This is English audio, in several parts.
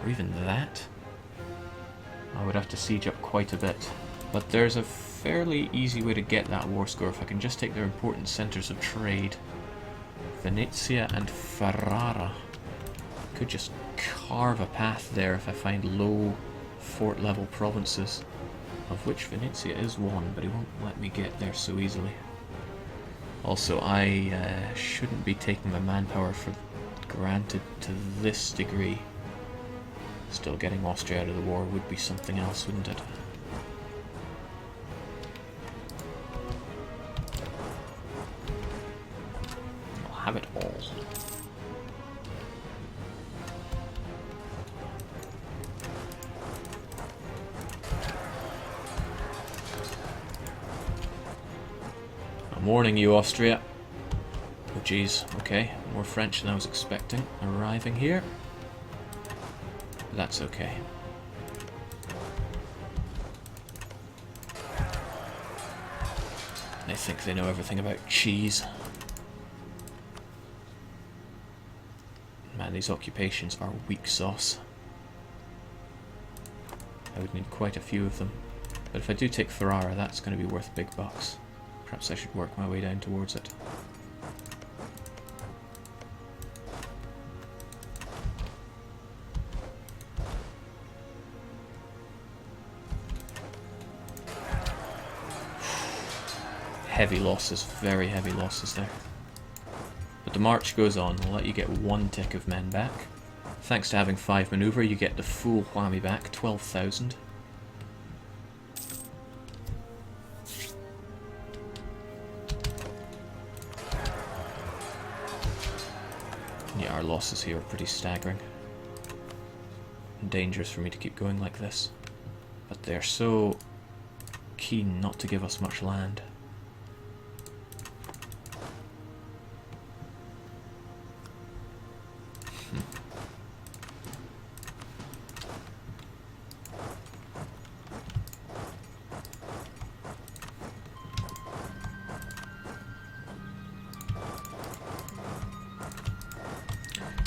or even that. I would have to siege up quite a bit. But there's a fairly easy way to get that war score if I can just take their important centres of trade. Venezia and Ferrara. Could just carve a path there if I find low fort level provinces, of which Venezia is one, but he won't let me get there so easily. Also, I shouldn't be taking my manpower for granted to this degree. Still, getting Austria out of the war would be something else, wouldn't it? I'll have it all. I'm warning you, Austria. Oh jeez, okay, more French than I was expecting arriving here. But that's okay. They think they know everything about cheese. Man, these occupations are weak sauce. I would need quite a few of them. But if I do take Ferrara, that's going to be worth big bucks. Perhaps I should work my way down towards it. Heavy losses, very heavy losses there. But the march goes on. We'll let you get 1 tick of men back. Thanks to having 5 manoeuvre, you get the full whammy back, 12,000. Yeah, our losses here are pretty staggering. And dangerous for me to keep going like this. But they're so keen not to give us much land.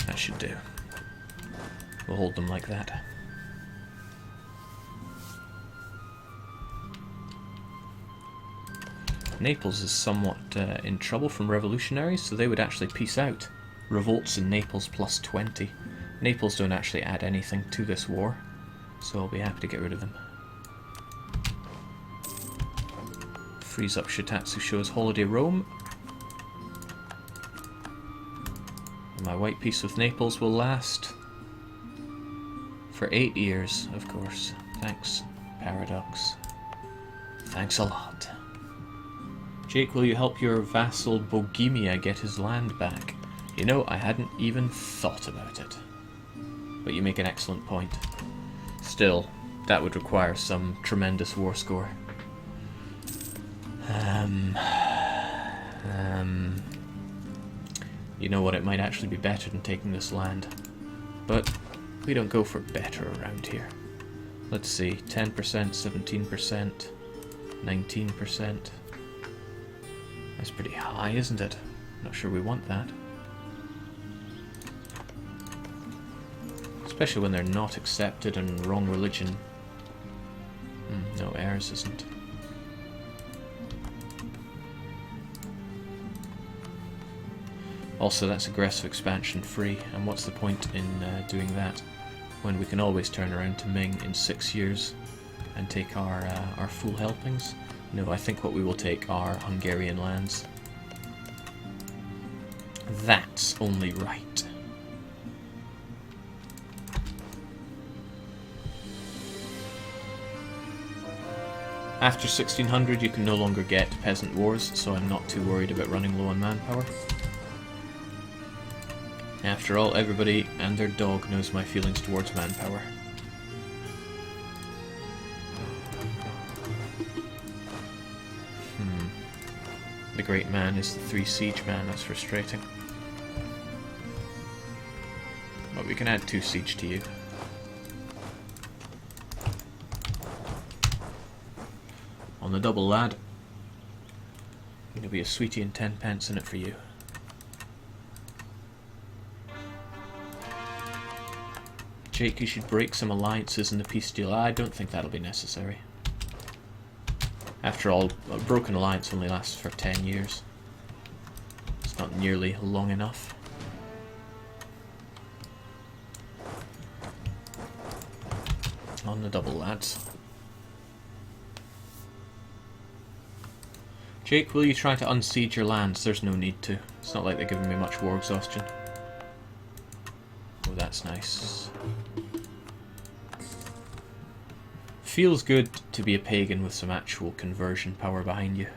That should do. We'll hold them like that. Naples is somewhat in trouble from revolutionaries, so they would actually peace out. Revolts in Naples plus 20. Naples don't actually add anything to this war, so I'll be happy to get rid of them. Frees up Shitatsu Sho's Holiday Rome. My white peace with Naples will last for 8 years, of course. Thanks, Paradox. Thanks a lot. Jake, will you help your vassal Bohemia get his land back? You know, I hadn't even thought about it. But you make an excellent point. Still, that would require some tremendous war score. You know what, it might actually be better than taking this land. But we don't go for better around here. Let's see, 10%, 17%, 19%. That's pretty high, isn't it? Not sure we want that. Especially when they're not accepted and wrong religion. No, heirs isn't. Also, that's aggressive expansion free, and what's the point in doing that when we can always turn around to Ming in 6 years and take our full helpings? No, I think what we will take are Hungarian lands. That's only right. After 1600 you can no longer get peasant wars, so I'm not too worried about running low on manpower. After all, everybody and their dog knows my feelings towards manpower. The great man is the 3 siege man, that's frustrating. But we can add 2 siege to you. On the double, lad. There'll be a sweetie and 10 pence in it for you. Jake, you should break some alliances in the peace deal. I don't think that'll be necessary. After all, a broken alliance only lasts for 10 years. It's not nearly long enough. On the double, lads. Jake, will you try to unsiege your lands? There's no need to. It's not like they're giving me much war exhaustion. Oh, that's nice. Feels good to be a pagan with some actual conversion power behind you.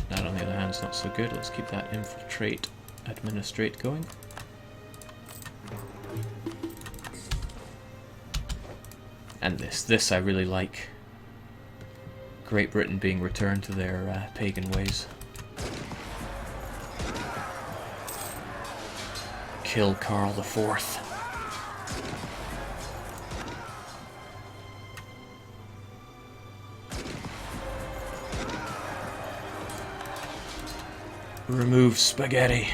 That, on the other hand, is not so good. Let's keep that infiltrate, administrate going. And this I really like. Great Britain being returned to their pagan ways. Kill Karl IV. Remove spaghetti.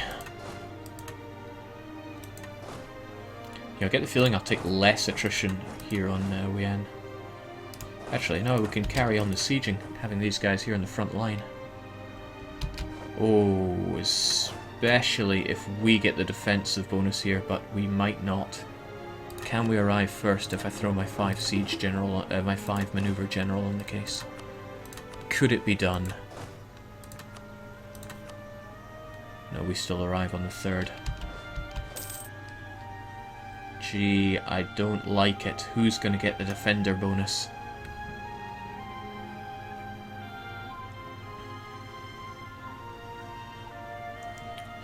Yeah, I get the feeling I'll take less attrition here on Wian. Actually, no, we can carry on the sieging, having these guys here in the front line. Oh, especially if we get the defensive bonus here, but we might not. Can we arrive first if I throw my 5 siege general, my 5 maneuver general in the case? Could it be done? No, we still arrive on the 3rd. Gee, I don't like it. Who's going to get the defender bonus?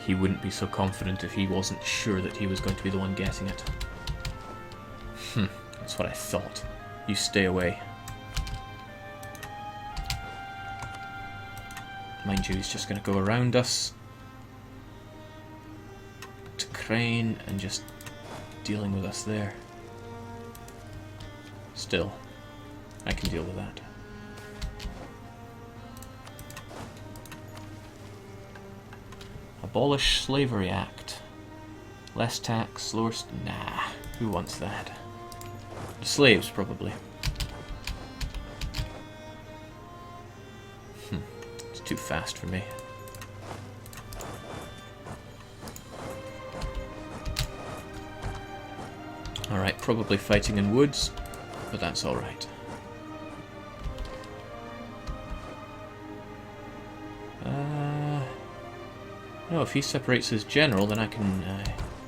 He wouldn't be so confident if he wasn't sure that he was going to be the one getting it. That's what I thought. You stay away. Mind you, he's just going to go around us to Crane and just dealing with us there. Still, I can deal with that. Abolish Slavery Act. Less tax, lower... Nah, who wants that? The slaves, probably. It's too fast for me. Alright, probably fighting in woods, but that's alright. No, if he separates his general, then I can...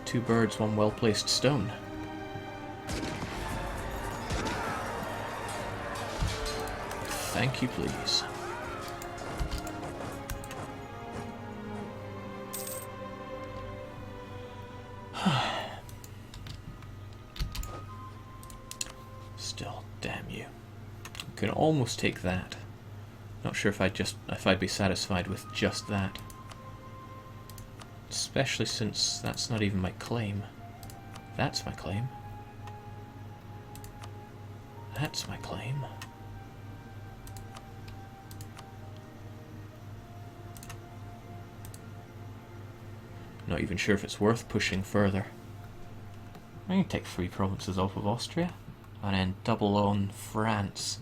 2 birds, 1 well-placed stone. Thank you, please. Still, damn you. Could almost take that. Not sure if I'd be satisfied with just that. Especially since that's not even my claim. That's my claim. That's my claim. Not even sure if it's worth pushing further. I can take 3 provinces off of Austria and then double on France.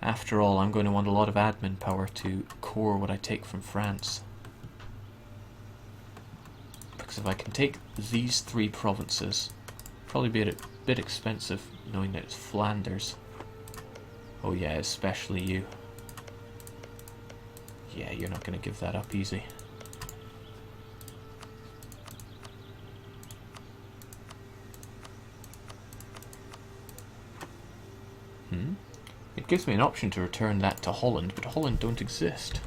After all, I'm going to want a lot of admin power to core what I take from France. Because if I can take these 3 provinces, probably be a bit expensive knowing that it's Flanders. Oh yeah, especially you. Yeah, you're not going to give that up easy. It gives me an option to return that to Holland, but Holland don't exist.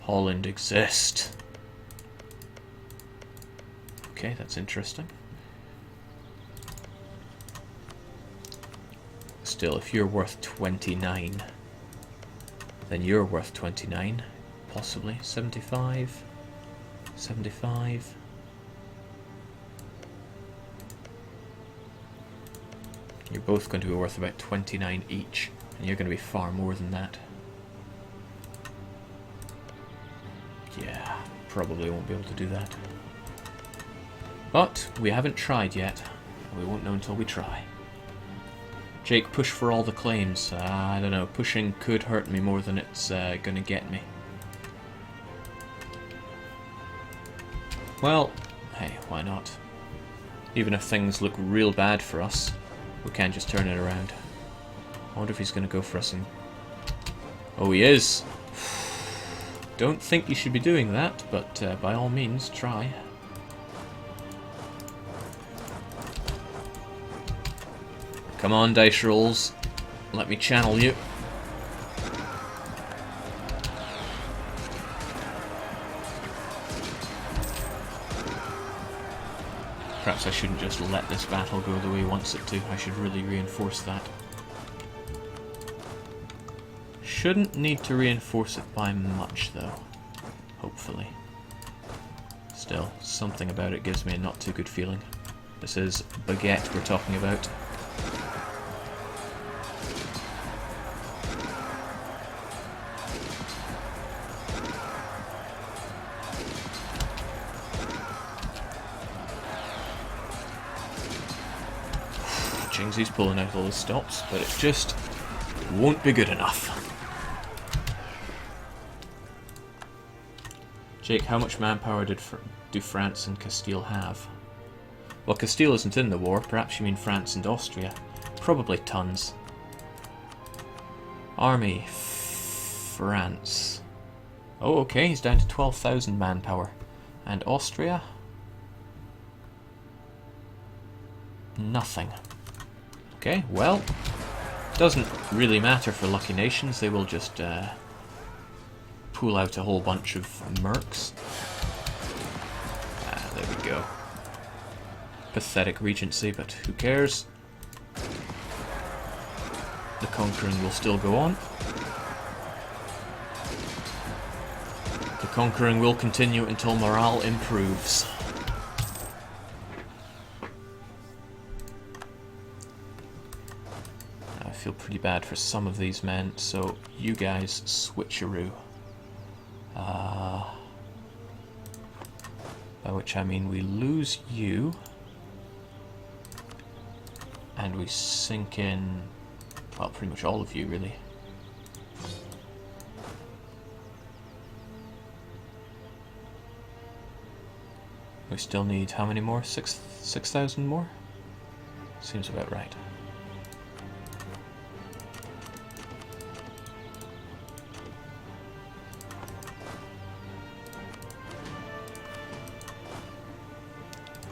Holland exist. Okay, that's interesting. Still, if you're worth 29, then you're worth 29. Possibly 75. 75. You're both going to be worth about 29 each, and you're going to be far more than that. Yeah. probably won't be able to do that. But we haven't tried yet. We won't know until we try. Jake, push for all the claims. I don't know, pushing could hurt me more than it's gonna get me. Well, hey, why not? Even if things look real bad for us, we can't just turn it around. I wonder if he's gonna go for us and... Oh, he is! Don't think you should be doing that, but by all means, try. Come on, dice rolls. Let me channel you. Perhaps I shouldn't just let this battle go the way he wants it to. I should really reinforce that. Shouldn't need to reinforce it by much, though. Hopefully. Still, something about it gives me a not too good feeling. This is Baguette we're talking about. Jingsy's pulling out all his stops, but it just won't be good enough. Jake, how much manpower do France and Castile have? Well, Castile isn't in the war. Perhaps you mean France and Austria. Probably tons. Army. France. Oh, okay, he's down to 12,000 manpower. And Austria? Nothing. Okay, well, doesn't really matter for lucky nations. They will just pull out a whole bunch of mercs. Ah, there we go. Pathetic regency, but who cares? The conquering will still go on. The conquering will continue until morale improves. I feel pretty bad for some of these men, so you guys switcheroo. By which I mean we lose you, and we sink in, well, pretty much all of you, really. We still need how many more? 6,000 more? Seems about right.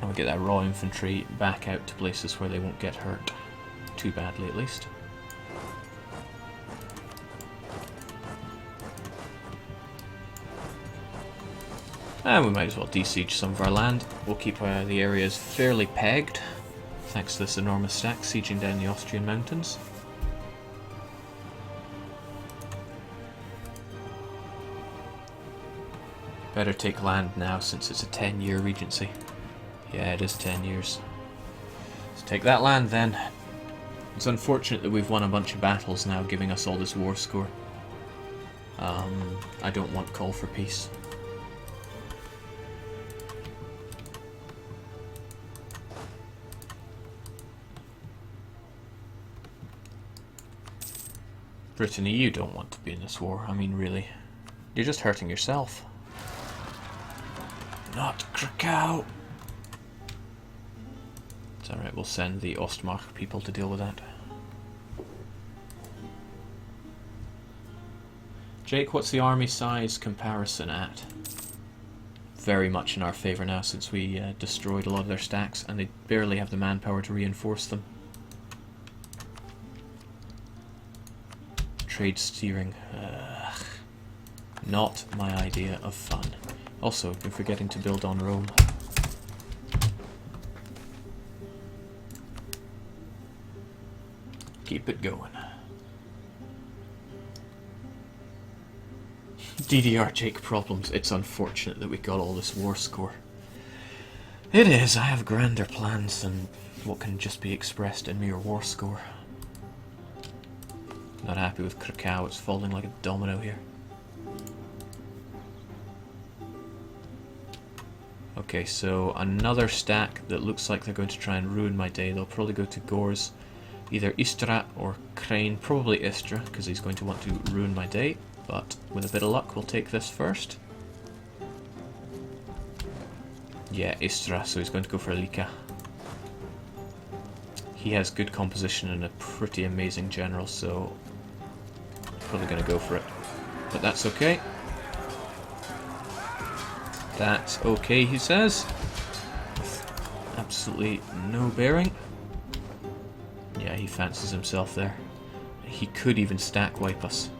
I'll get that raw infantry back out to places where they won't get hurt too badly, at least. And we might as well de-siege some of our land. We'll keep the areas fairly pegged, thanks to this enormous stack sieging down the Austrian mountains. Better take land now, since it's a 10-year regency. Yeah, it is 10 years. Let's take that land then. It's unfortunate that we've won a bunch of battles now, giving us all this war score. I don't want call for peace. Brittany, you don't want to be in this war. I mean, really. You're just hurting yourself. Not Krakow! It's alright, we'll send the Ostmark people to deal with that. Jake, what's the army size comparison at? Very much in our favour now, since we destroyed a lot of their stacks, and they barely have the manpower to reinforce them. Trade steering. Not my idea of fun. Also, we're forgetting to build on Rome. Keep it going. DDR Jake problems. It's unfortunate that we got all this war score. It is. I have grander plans than what can just be expressed in mere war score. Not happy with Krakow. It's falling like a domino here. Okay, so another stack that looks like they're going to try and ruin my day. They'll probably go to Gor's, either Istra or Crane. Probably Istra, because he's going to want to ruin my day. But with a bit of luck, we'll take this first. Yeah, Istra, so he's going to go for Lika. He has good composition and a pretty amazing general, so probably going to go for it. But that's okay. That's okay, he says. Absolutely no bearing. Yeah, he fancies himself there. He could even stack wipe us.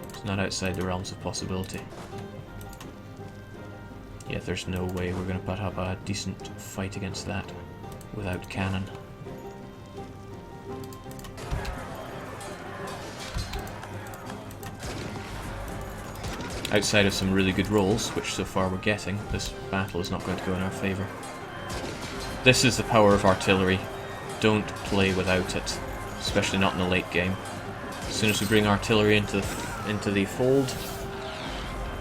It's not outside the realms of possibility. Yeah, there's no way we're going to put up a decent fight against that without cannon. Outside of some really good rolls, which so far we're getting, this battle is not going to go in our favour. This is the power of artillery. Don't play without it, especially not in the late game. As soon as we bring artillery into the fold,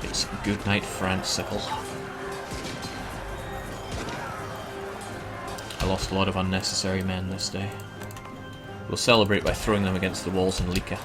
it's good night Francicle. I lost a lot of unnecessary men this day. We'll celebrate by throwing them against the walls in Lika.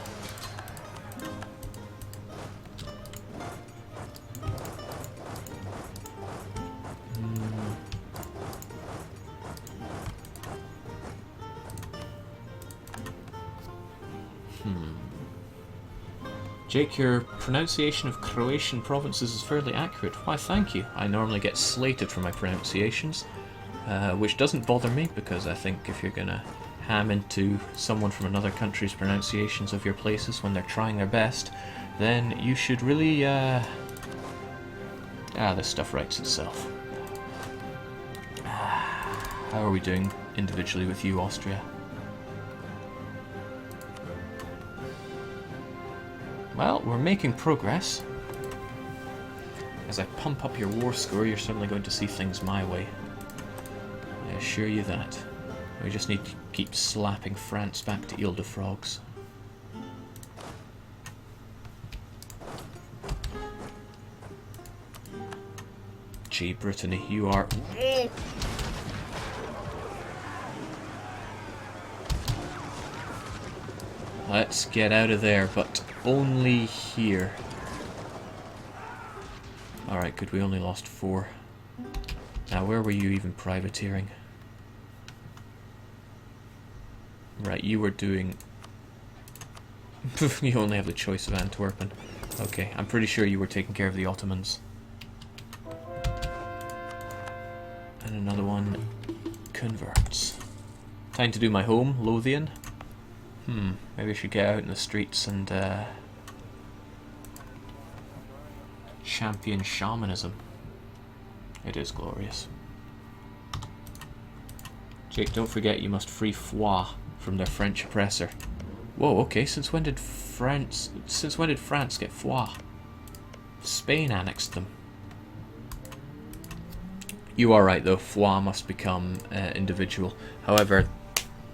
Jake, your pronunciation of Croatian provinces is fairly accurate. Why, thank you. I normally get slated for my pronunciations, which doesn't bother me, because I think if you're gonna ham into someone from another country's pronunciations of your places when they're trying their best, then you should really, this stuff writes itself. How are we doing individually with you, Austria? Well, we're making progress. As I pump up your war score, you're certainly going to see things my way. I assure you that. We just need to keep slapping France back to Ile de Frogs. Gee, Brittany, you are... Let's get out of there, but only here. Alright, good, we only lost 4. Now, where were you even privateering? Right, you were doing... You only have the choice of Antwerpen. Okay, I'm pretty sure you were taking care of the Ottomans. And another one converts. Time to do my home, Lothian. Maybe I should get out in the streets and champion shamanism. It is glorious. Jake, don't forget you must free Foix from their French oppressor. Whoa, okay, since when did France get Foix? Spain annexed them. You are right though, Foix must become individual. However,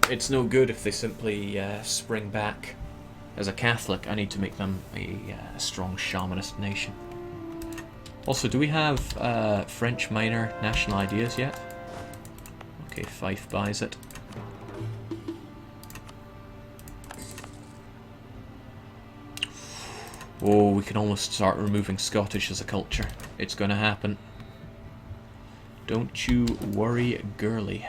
it's no good if they simply spring back. As a Catholic, I need to make them a strong shamanist nation. Also, do we have French minor national ideas yet? Okay, Fife buys it. Oh, we can almost start removing Scottish as a culture. It's gonna happen. Don't you worry, girly.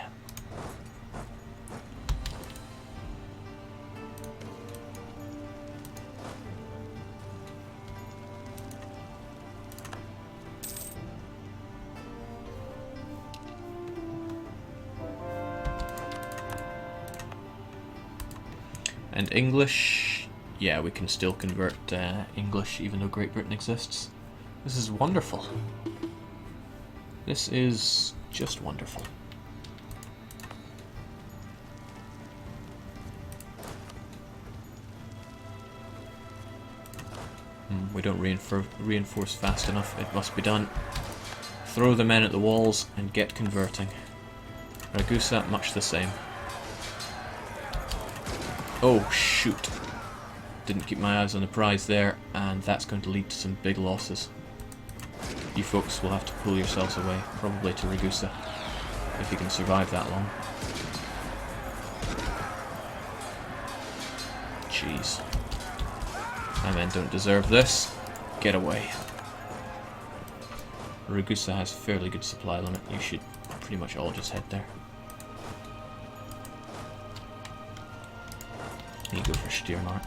And English, yeah, we can still convert English even though Great Britain exists. This is wonderful. This is just wonderful. We don't reinforce fast enough. It must be done. Throw the men at the walls and get converting. Ragusa, much the same. Oh, shoot. Didn't keep my eyes on the prize there, and that's going to lead to some big losses. You folks will have to pull yourselves away, probably to Ragusa, if you can survive that long. Jeez. My men don't deserve this. Get away. Ragusa has fairly good supply limit. You should pretty much all just head there. You go for Steiermark.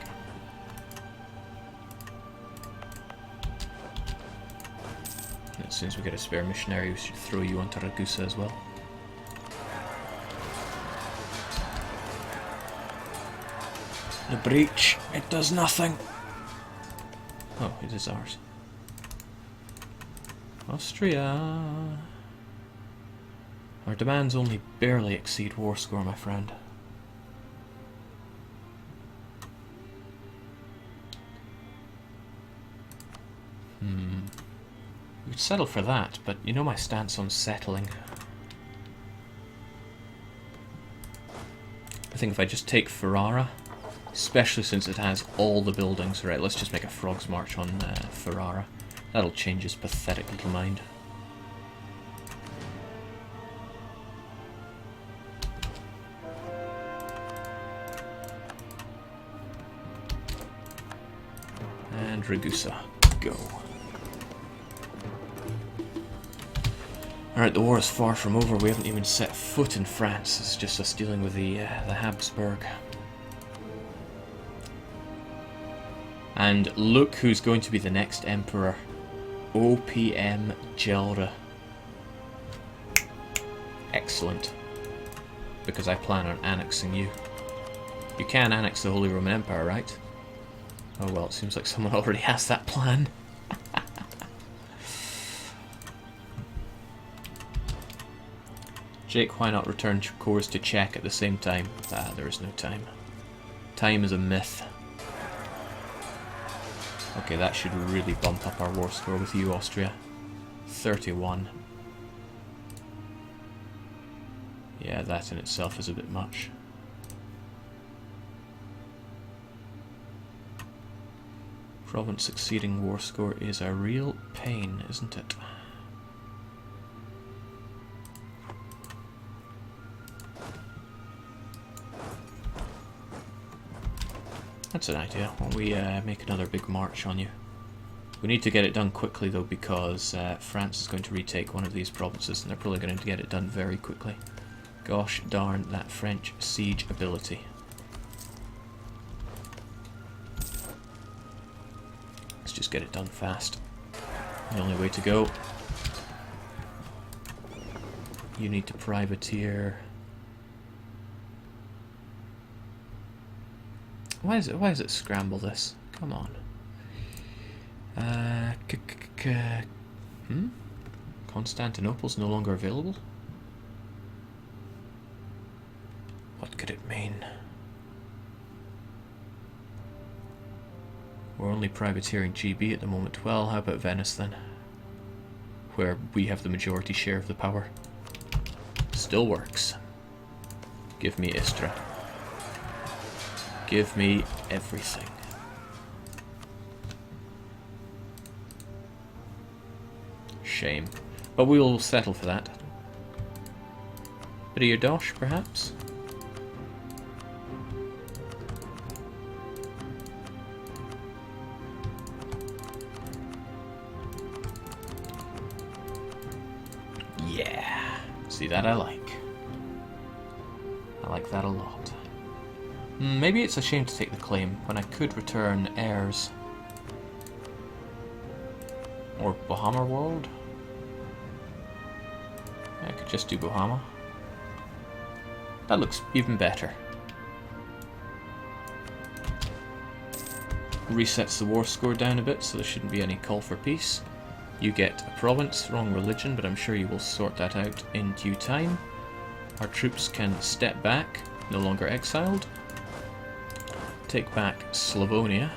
And as soon as we get a spare missionary, we should throw you onto Ragusa as well. The breach, it does nothing. Oh, it is ours. Austria. Our demands only barely exceed war score, my friend. We'd settle for that, but you know my stance on settling. I think if I just take Ferrara, especially since it has all the buildings. Right, let's just make a Frog's March on Ferrara. That'll change his pathetic little mind. And Ragusa, go. Alright, the war is far from over. We haven't even set foot in France. It's just us dealing with the Habsburg. And look who's going to be the next emperor. OPM Gelre. Excellent. Because I plan on annexing you. You can annex the Holy Roman Empire, right? Oh well, it seems like someone already has that plan. Jake, why not return cores to Czech at the same time? Ah, there is no time. Time is a myth. Okay, that should really bump up our war score with you, Austria. 31. Yeah, that in itself is a bit much. Province succeeding war score is a real pain, isn't it? That's an idea. Why don't we make another big march on you? We need to get it done quickly though, because France is going to retake one of these provinces and they're probably going to get it done very quickly. Gosh darn that French siege ability. Let's just get it done fast. The only way to go. You need to privateer. Why is it scramble this? Come on. Constantinople's no longer available? What could it mean? We're only privateering GB at the moment. Well, how about Venice then? Where we have the majority share of the power. Still works. Give me Istra. Give me everything. Shame. But we will settle for that. Bit of your dosh, perhaps? Yeah. See, that I like. I like that a lot. Maybe it's a shame to take the claim when I could return heirs. Or Bohama World? I could just do Bohama. That looks even better. Resets the war score down a bit, so there shouldn't be any call for peace. You get a province, wrong religion, but I'm sure you will sort that out in due time. Our troops can step back, no longer exiled. Take back Slavonia.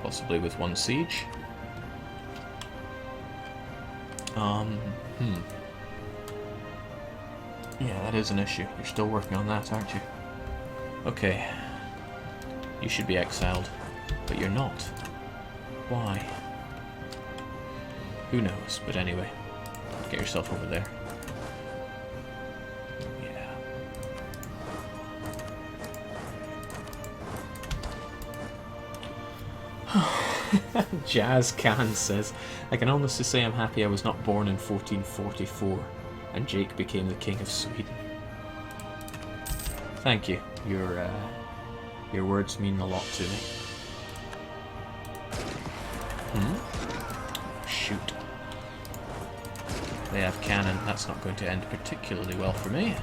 Possibly with one siege. Yeah, that is an issue. You're still working on that, aren't you? Okay. You should be exiled, but you're not. Why? Who knows? But anyway, get yourself over there. Yeah. Jazz Can says, I can honestly say I'm happy I was not born in 1444 and Jake became the King of Sweden. Thank you. Your words mean a lot to me. Shoot. They have cannon. That's not going to end particularly well for me.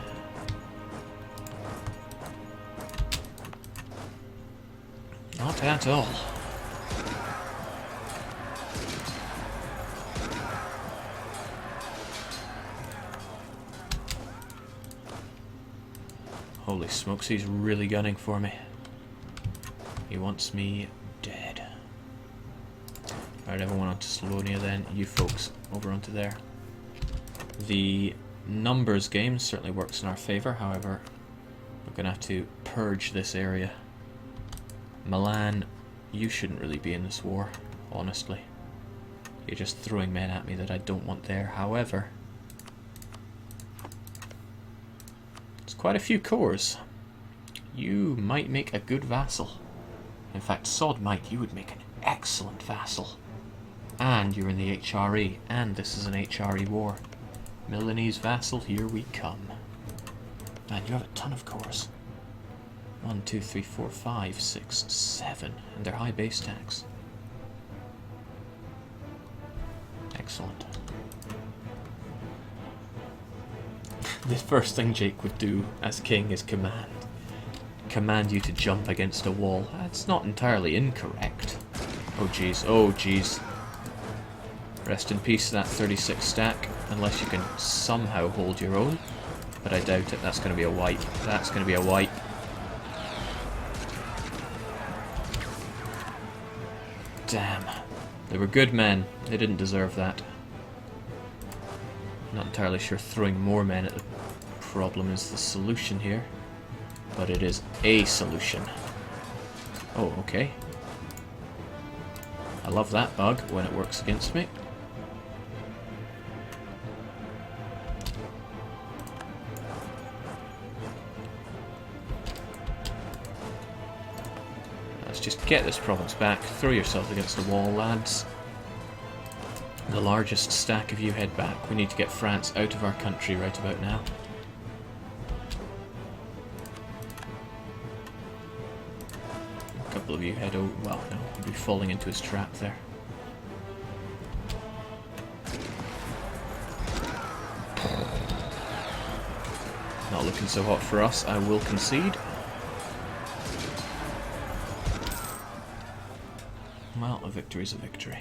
Not at all. Holy smokes, he's really gunning for me. He wants me dead. Alright, everyone onto Salonia then. You folks over onto there. The numbers game certainly works in our favour, however, we're going to have to purge this area. Milan, you shouldn't really be in this war, honestly. You're just throwing men at me that I don't want there. However, it's quite a few cores. You might make a good vassal. In fact, sod might, you would make an excellent vassal. And you're in the HRE, and this is an HRE war. Milanese vassal, here we come. Man, you have a ton of cores. 1, 2, 3, 4, 5, 6, 7. And they're high base tax. Excellent. The first thing Jake would do as king is command you to jump against a wall. That's not entirely incorrect. Oh jeez, oh jeez. Rest in peace, that 36 stack, unless you can somehow hold your own. But I doubt it. That's going to be a wipe. That's going to be a wipe. Damn. They were good men. They didn't deserve that. Not entirely sure throwing more men at the problem is the solution here. But it is a solution. Oh, okay. I love that bug when it works against me. Let's just get this province back. Throw yourselves against the wall, lads. The largest stack of you head back. We need to get France out of our country right about now. A couple of you head over. Well, no, we'll be falling into his trap there. Not looking so hot for us, I will concede. Well, a victory's a victory.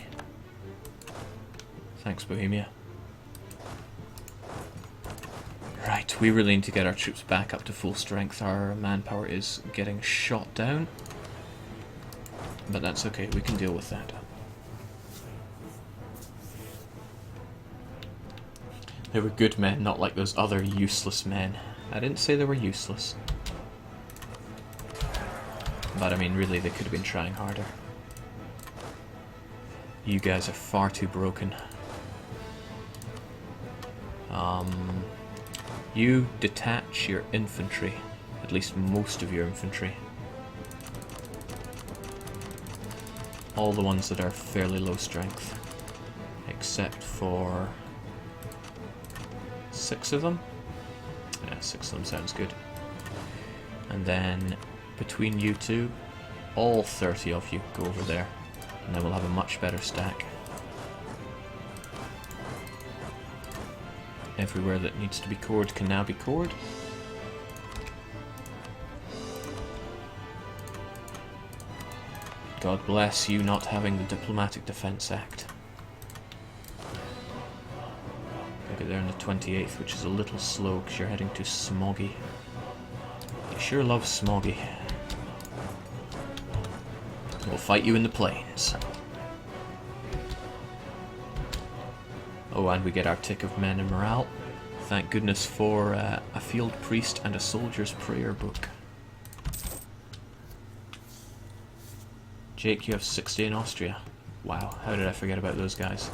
Thanks, Bohemia. Right, we really need to get our troops back up to full strength. Our manpower is getting shot down. But that's okay, we can deal with that. They were good men, not like those other useless men. I didn't say they were useless. But I mean, really, they could have been trying harder. You guys are far too broken. You detach your infantry, at least most of your infantry. All the ones that are fairly low strength, except for 6 of them. Yeah, 6 of them sounds good. And then between you two, all 30 of you go over there, and then we'll have a much better stack. Everywhere that needs to be cored can now be cored. God bless you not having the Diplomatic Defence Act. You'll get there on the 28th, which is a little slow because you're heading to Smoggy. You sure love Smoggy. We'll fight you in the plains. Oh, and we get our tick of men and morale. Thank goodness for a field priest and a soldier's prayer book. Jake, you have 60 in Austria. Wow, how did I forget about those guys?